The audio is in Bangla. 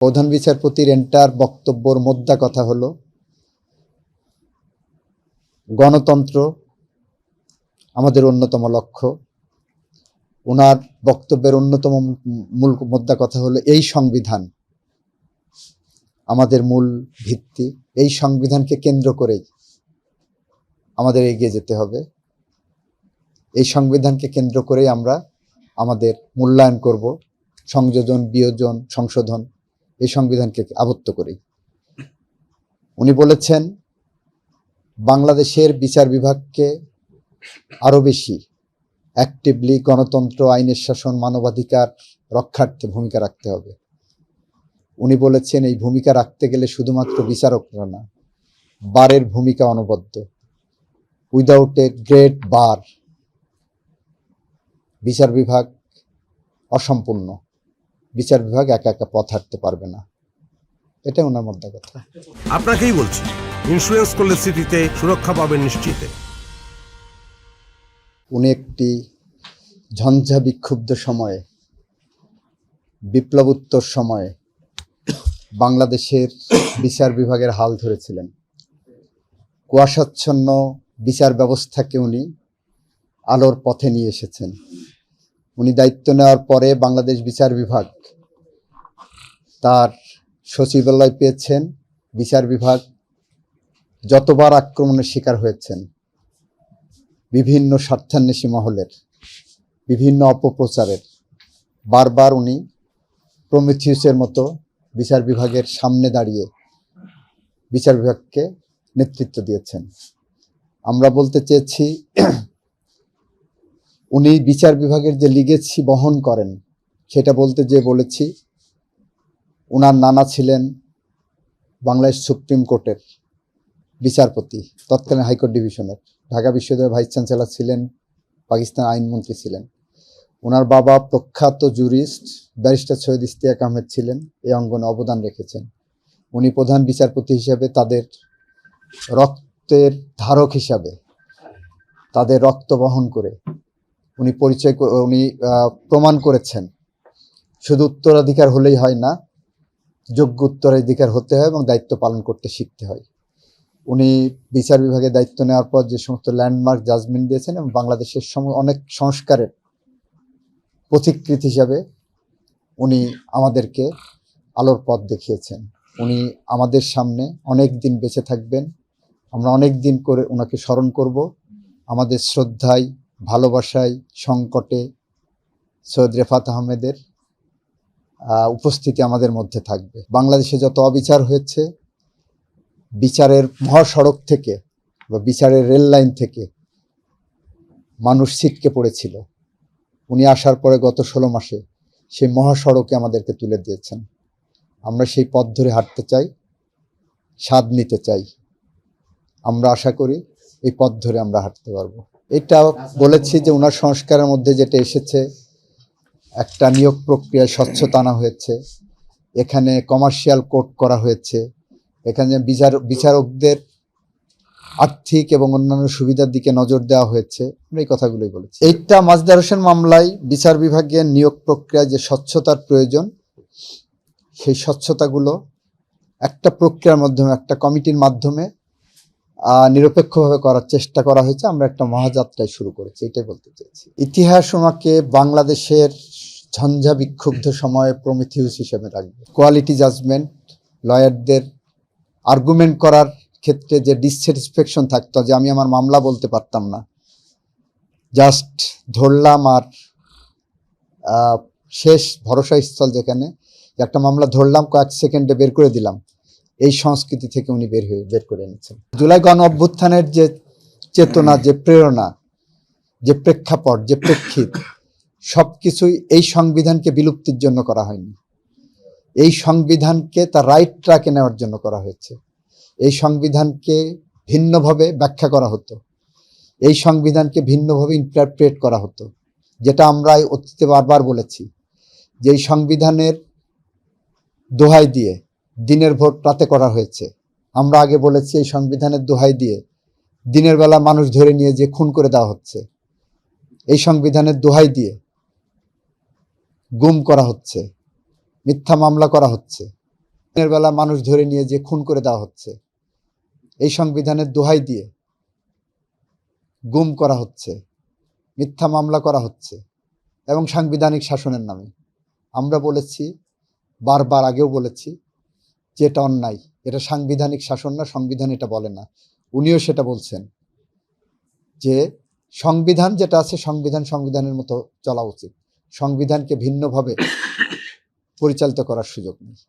প্রধান বিচারপতির এন্টার বক্তব্যর মোদ্দা কথা হলো গণতন্ত্র আমাদের অন্যতম লক্ষ্য। ওনার বক্তব্যের অন্যতম মূল মোদ্দা কথা হলো এই সংবিধান আমাদের মূল ভিত্তি। এই সংবিধানকে কেন্দ্র করেই আমাদের এগিয়ে যেতে হবে। এই সংবিধানকে কেন্দ্র করেই আমরা আমাদের মূল্যায়ন করব, সংযোজন, বিয়োজন, সংশোধন এই সংবিধানকে আবদ্ধ করেই। উনি বলেছেন বাংলাদেশের বিচার বিভাগকে আরও বেশি অ্যাক্টিভলি গণতন্ত্র, আইনের শাসন, মানবাধিকার রক্ষার্থে ভূমিকা রাখতে হবে। উনি বলেছেন এই ভূমিকা রাখতে গেলে শুধুমাত্র বিচারকরা না, বারের ভূমিকা অনবদ্য। উইদাউট এ গ্রেট বার বিচার বিভাগ অসম্পূর্ণ। বিচার বিভাগ একা একা পথ হাঁটতে পারবে না। এটা ওনার মধ্যে কথা। আপনাকেই বলছি, ইন্স্যুরেন্স করলে সিটিতে সুরক্ষা পাবেন নিশ্চিত। উনি একটি ঝঞ্ঝা বিক্ষুব্ধ সময়ে, বিপ্লবোত্তর সময়ে বাংলাদেশের বিচার বিভাগের হাল ধরেছিলেন। কুয়াশাচ্ছন্ন বিচার ব্যবস্থাকে উনি আলোর পথে নিয়ে এসেছেন। উনি দায়িত্ব নেওয়ার পরে বাংলাদেশ বিচার বিভাগ তার সচিবালয় পেয়েছেন। বিচার বিভাগ যতবার আক্রমণের শিকার হয়েছেন, বিভিন্ন স্বার্থান্বেষী মহলের, বিভিন্ন অপপ্রচারের, বারবার উনি প্রমিথিউসের মতো বিচার বিভাগের সামনে দাঁড়িয়ে বিচার বিভাগকে নেতৃত্ব দিয়েছেন। আমরা বলতে চেয়েছি উনি বিচার বিভাগের যে লিগেসি বহন করেন সেটা বলতে যে বলেছি, ওনার নানা ছিলেন বাংলাদেশ সুপ্রিম কোর্টের বিচারপতি, তৎকালীন হাইকোর্ট ডিভিশনের। ঢাকা বিশ্ববিদ্যালয়ের ভাইস চ্যান্সেলর ছিলেন, পাকিস্তান আইনমন্ত্রী ছিলেন। ওনার বাবা প্রখ্যাত জুরিস্ট ব্যারিস্টার সৈয়দ ইশতিয়াক আহমেদ ছিলেন, এই অঙ্গনে অবদান রেখেছেন। উনি প্রধান বিচারপতি হিসাবে তাদের রক্তের ধারক হিসাবে, তাদের রক্ত বহন করে উনি প্রমাণ করেছেন শুধু উত্তরাধিকার হলেই হয় না, যোগ্য উত্তরাধিকার হতে হয় এবং দায়িত্ব পালন করতে শিখতে হয়। উনি বিচার বিভাগে দায়িত্ব নেওয়ার পর যে সমস্ত ল্যান্ডমার্ক জাজমেন্ট দিয়েছেন এবং বাংলাদেশের অনেক সংস্কারের পথিকৃৎ হিসাবে উনি আমাদেরকে আলোর পথ দেখিয়েছেন। উনি আমাদের সামনে অনেক দিন বেঁচে থাকবেন। আমরা অনেক দিন করে ওনাকে স্মরণ করব। আমাদের শ্রদ্ধায়, ভালোবাসায়, সংকটে সৈয়দ রেফাত আহমেদের উপস্থিতি আমাদের মধ্যে থাকবে। বাংলাদেশে যত অবিচার হয়েছে, বিচারের মহাসড়ক থেকে বা বিচারের রেল লাইন থেকে মানুষ ছিটকে পড়েছিল। উনি আসার পরে গত 16 মাসে সেই মহাসড়কে আমাদেরকে তুলে দিয়েছেন। আমরা সেই পথ ধরে হাঁটতে চাই, স্বাদ নিতে চাই। আমরা আশা করি এই পথ ধরে আমরা হাঁটতে পারবো। এটা বলেছি যে ওনার সংস্কারের মধ্যে যেটা এসেছে, একটা নিয়োগ প্রক্রিয়ায় স্বচ্ছতা আনা হয়েছে, এখানে কমার্শিয়াল কোর্ট করা হয়েছে, এখানে বিচারকদের আর্থিক এবং অন্যান্য সুবিধার দিকে নজর দেওয়া হয়েছে। আমরা এই কথাগুলোই বলেছি। এইটা মাজদার হোসেন মামলায় বিচার বিভাগের নিয়োগ প্রক্রিয়ায় যে স্বচ্ছতার প্রয়োজন, সেই স্বচ্ছতাগুলো একটা প্রক্রিয়ার মাধ্যমে, একটা কমিটির মাধ্যমে নিরপেক্ষভাবে করার চেষ্টা করা হয়েছে। আমরা একটা মহাযাত্রায় শুরু করেছি, এটাই বলতে চেয়েছি। ইতিহাস ওনাকে বাংলাদেশের ঝঞ্ঝা বিক্ষুব্ধ সময়ে প্রমিথিউস হিসেবে রাখবে। কোয়ালিটি জাজমেন্ট, লয়ারদের আর্গুমেন্ট করার ক্ষেত্রে যে ডিসস্যাটিসফ্যাকশন থাকতো, যে আমি আমার মামলা বলতে পারতাম না, জাস্ট ধরলাম আর শেষ ভরসাস্থল যেখানে একটা মামলা ধরলাম, কয়েক সেকেন্ডে বের করে দিলাম, এই সংস্কৃতি থেকে উনি বের করে এনেছেন। জুলাই গণ অভ্যুত্থানের যে চেতনা, যে প্রেরণা, যে প্রেক্ষাপট, যে প্রেক্ষিত, সব কিছুই এই সংবিধানকে বিলুপ্তির জন্য করা হয়নি। এই সংবিধানকে তার রাইট ট্র্যাকে নেওয়ার জন্য করা হয়েছে। এই সংবিধানকে ভিন্নভাবে ব্যাখ্যা করা হতো, এই সংবিধানকে ভিন্নভাবে ইন্টারপ্রেট করা হতো, যেটা আমরা অতীতে বারবার বলেছি যে এই সংবিধানের দোহাই দিয়ে দিনের ভোট রাতে করা হয়েছে। আমরা আগে বলেছি এই সংবিধানের দোহাই দিয়ে দিনের বেলা মানুষ ধরে নিয়ে যে খুন করে দেওয়া হচ্ছে, এই সংবিধানের দোহাই দিয়ে গুম করা হচ্ছে, মিথ্যা মামলা করা হচ্ছে। দিনের বেলা মানুষ ধরে নিয়ে যে খুন করে দেওয়া হচ্ছে, এই সংবিধানের দোহাই দিয়ে গুম করা হচ্ছে, মিথ্যা মামলা করা হচ্ছে এবং সাংবিধানিক শাসনের নামে। আমরা বলেছি, বারবার আগেও বলেছি যে এটা অন্যায়, এটা সাংবিধানিক শাসন না, সংবিধান এটা বলে না। উনিও সেটা বলছেন যে সংবিধান যেটা আছে সংবিধানের মতো চলা উচিত, সংবিধানকে ভিন্নভাবে পরিচালিত করার সুযোগ নেই।